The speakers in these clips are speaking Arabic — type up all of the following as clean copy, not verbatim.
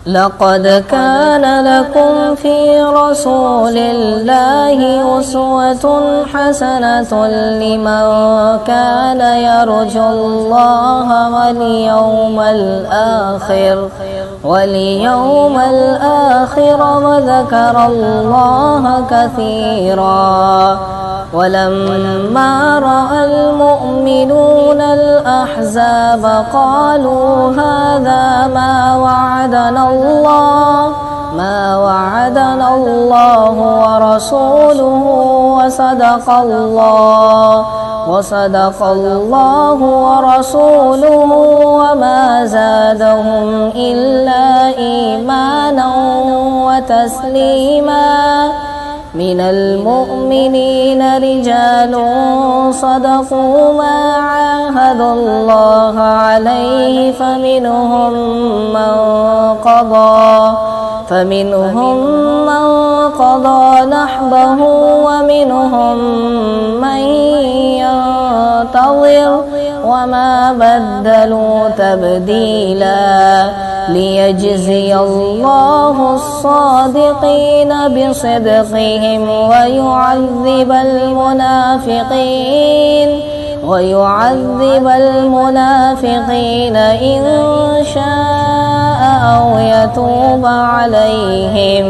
لقد كان لكم في رسول الله أسوة حسنة لمن كان يرجو الله واليوم الآخر وذكر الله كثيرا. ولما رأى المؤمنون الأحزاب قالوا هذا ما وعدنا الله ورسوله وصدق الله ورسوله وما زادهم إلا إيمانا وتسليما. من المؤمنين رجال صدقوا ما عاهدوا الله عليه فمنهم من قضى نحبه ومنهم من ينتظر وما بدلوا تبديلا. ليجزي الله الصادقين بصدقهم ويعذب المنافقين إن شاء أو يتوب عليهم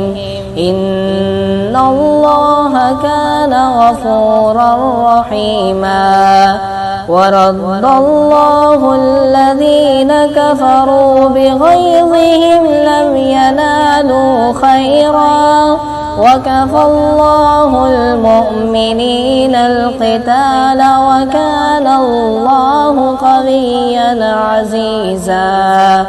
إن الله كان غفورا رحيما. ورد الله الذين كفروا بغيظهم لم ينالوا خيرا وكفى الله المؤمنين القتال وكان الله قويا عزيزا.